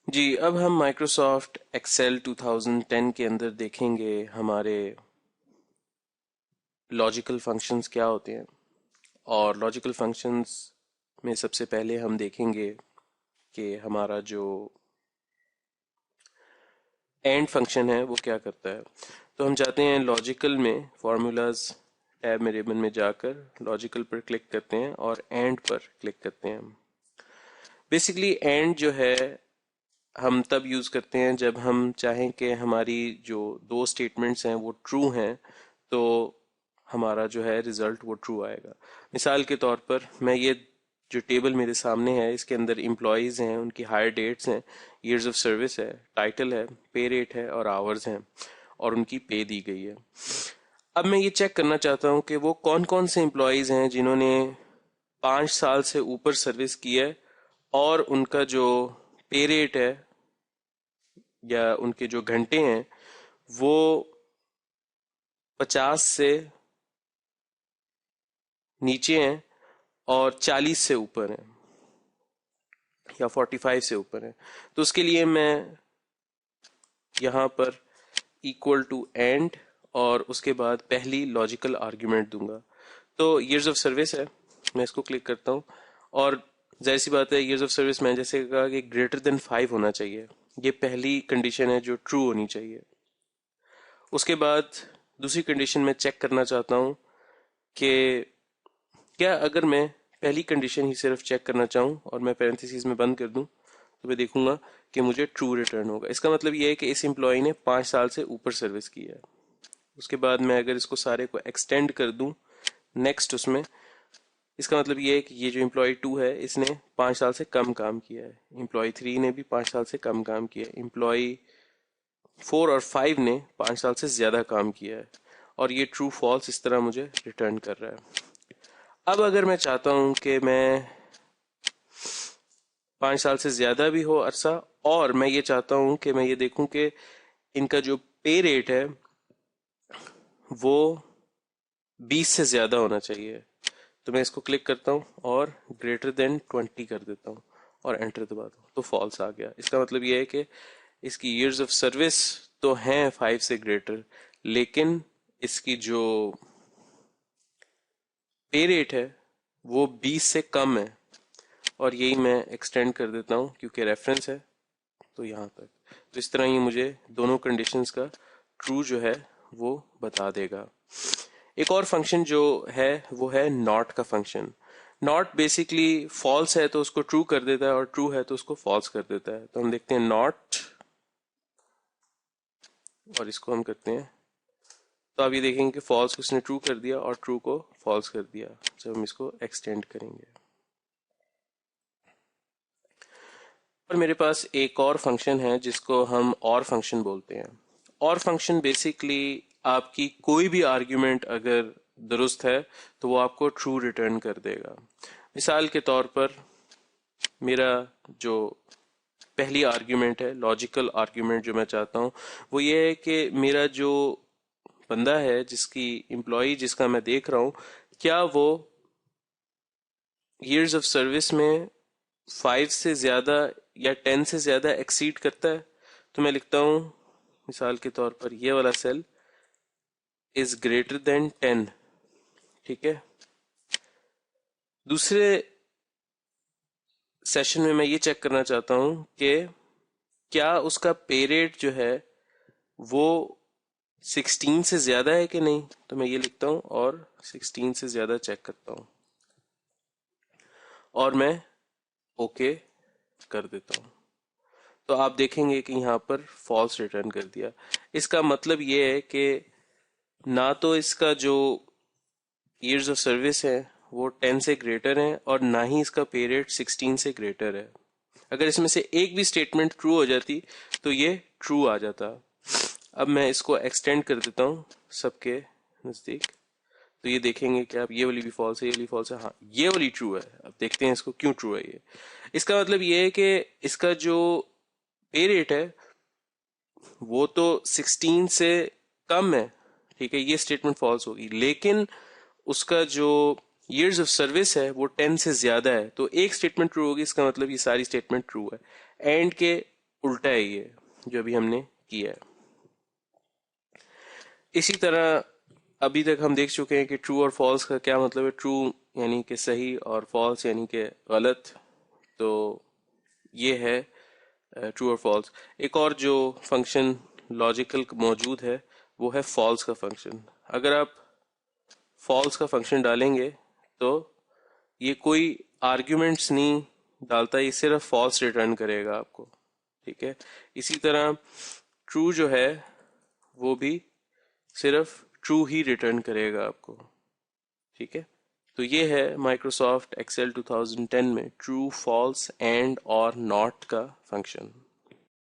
जी, अब हम Microsoft Excel 2010 के अंदर देखेंगे हमारे लॉजिकल फंक्शंस क्या होते हैं। और लॉजिकल फंक्शंस में सबसे पहले हम देखेंगे कि हमारा जो एंड फंक्शन है वो क्या करता है। तो हम जाते हैं लॉजिकल में, फार्मूलाज टैब में रिबन में जाकर लॉजिकल पर क्लिक करते हैं और एंड पर क्लिक करते हैं। बेसिकली एंड जो है हम तब यूज करते हैं जब हम चाहें कि हमारी जो दो स्टेटमेंट्स हैं वो ट्रू हैं, तो हमारा जो है रिजल्ट वो ट्रू आएगा। मिसाल के तौर पर मैं ये जो टेबल मेरे सामने है इसके अंदर एम्प्लॉयज हैं, उनकी हायर डेट्स हैं, ईयर्स ऑफ सर्विस है, टाइटल है, पे रेट है और आवर्स हैं और उनकी पे दी गई है। अब मैं ये चेक करना चाहता हूँ कि वो कौन कौन से एम्प्लॉयज हैं जिन्होंने 5 साल से ऊपर सर्विस की है और उनका जो पे रेट है या उनके जो घंटे हैं वो 50 से नीचे हैं और 40 से ऊपर हैं या 45 से ऊपर हैं। तो उसके लिए मैं यहाँ पर इक्वल टू एंड और उसके बाद पहली लॉजिकल आर्ग्यूमेंट दूंगा। तो ईयर्स ऑफ सर्विस है, मैं इसको क्लिक करता हूँ और जाहिर सी बात है ईयर्स ऑफ सर्विस में जैसे कहा कि ग्रेटर देन 5 होना चाहिए। ये पहली कंडीशन है जो ट्रू होनी चाहिए। उसके बाद दूसरी कंडीशन में चेक करना चाहता हूँ कि क्या अगर मैं पहली कंडीशन ही सिर्फ चेक करना चाहूँ और मैं पैरेंथेसिस में बंद कर दूं तो मैं देखूंगा कि मुझे ट्रू रिटर्न होगा। इसका मतलब ये है कि इस एम्प्लॉय ने 5 साल से ऊपर सर्विस की है। उसके बाद मैं अगर इसको सारे को एक्सटेंड कर दूं नेक्स्ट उसमें, इसका मतलब ये है कि ये जो एम्प्लॉय 2 है इसने 5 साल से कम काम किया है, एम्प्लॉय 3 ने भी 5 साल से कम काम किया है, एम्प्लॉय 4 और 5 ने 5 साल से ज्यादा काम किया है और ये ट्रू फॉल्स इस तरह मुझे रिटर्न कर रहा है। अब अगर मैं चाहता हूं कि मैं 5 साल से ज्यादा भी हो अरसा और मैं ये चाहता हूं कि मैं ये देखूं कि इनका जो पे रेट है वो 20 से ज्यादा होना चाहिए, तो मैं इसको क्लिक करता हूँ और ग्रेटर देन 20 कर देता हूँ और एंटर दबाता हूँ तो फॉल्स आ गया। इसका मतलब ये है कि इसकी ईयर्स ऑफ सर्विस तो हैं 5 से ग्रेटर, लेकिन इसकी जो पे रेट है वो 20 से कम है और यही मैं एक्सटेंड कर देता हूँ क्योंकि रेफरेंस है तो यहाँ तक। तो इस तरह ये मुझे दोनों कंडीशंस का ट्रू जो है वो बता देगा। एक और फंक्शन जो है वो है नॉट का फंक्शन। नॉट बेसिकली फॉल्स है तो उसको ट्रू कर देता है और ट्रू है तो उसको फॉल्स कर देता है। तो हम देखते हैं नॉट और इसको हम करते हैं तो आप ये देखेंगे कि फॉल्स को उसने ट्रू कर दिया और ट्रू को फॉल्स कर दिया जब हम इसको एक्सटेंड करेंगे। और मेरे पास एक और फंक्शन है जिसको हम और फंक्शन बोलते हैं। और फंक्शन बेसिकली आपकी कोई भी आर्ग्यूमेंट अगर दुरुस्त है तो वो आपको ट्रू रिटर्न कर देगा। मिसाल के तौर पर मेरा जो पहली आर्ग्यूमेंट है, लॉजिकल आर्ग्यूमेंट जो मैं चाहता हूँ वो ये है कि मेरा जो बंदा है, जिसकी एम्प्लॉय जिसका मैं देख रहा हूँ, क्या वो ईयर्स ऑफ सर्विस में 5 से ज्यादा या 10 से ज्यादा एक्सीड करता है। तो मैं लिखता हूं मिसाल के तौर पर ये वाला सेल इज ग्रेटर देन 10। ठीक है। दूसरे सेशन में मैं ये चेक करना चाहता हूं कि क्या उसका पे रेट जो है वो 16 से ज्यादा है कि नहीं। तो मैं ये लिखता हूं और 16 से ज्यादा चेक करता हूं और मैं ओके कर देता हूं। तो आप देखेंगे कि यहाँ पर फॉल्स रिटर्न कर दिया। इसका मतलब ये है कि ना तो इसका जो ईयर्स ऑफ सर्विस है वो 10 से ग्रेटर है और ना ही इसका पे रेट 16 से ग्रेटर है। अगर इसमें से एक भी स्टेटमेंट ट्रू हो जाती तो ये ट्रू आ जाता। अब मैं इसको एक्सटेंड कर देता हूँ सबके नजदीक तो ये देखेंगे कि आप ये वाली भी फॉल्स है, ये वाली फॉल्स है, हाँ ये वाली ट्रू है। अब देखते हैं इसको क्यों ट्रू है ये। इसका मतलब ये है कि इसका जो पे रेट है वो तो 16 से कम है। ठीक है, ये स्टेटमेंट फॉल्स होगी, लेकिन उसका जो ईयर्स ऑफ सर्विस है वो 10 से ज्यादा है। तो एक स्टेटमेंट ट्रू होगी, इसका मतलब ये सारी स्टेटमेंट ट्रू है। एंड के उल्टा है ये जो अभी हमने किया है। इसी तरह अभी तक हम देख चुके हैं कि ट्रू और फॉल्स का क्या मतलब है। ट्रू यानी कि सही और फॉल्स यानी कि गलत। तो ये है ट्रू और फॉल्स। एक और जो फंक्शन लॉजिकल मौजूद है वो है फॉल्स का फंक्शन। अगर आप फॉल्स का फंक्शन डालेंगे तो ये कोई आर्ग्यूमेंट्स नहीं डालता, ये सिर्फ फॉल्स रिटर्न करेगा आपको। ठीक है। इसी तरह ट्रू जो है वो भी सिर्फ ट्रू ही रिटर्न करेगा आपको। ठीक है। तो ये है माइक्रोसॉफ्ट एक्सेल 2010 में ट्रू, फॉल्स, एंड और नॉट का फंक्शन।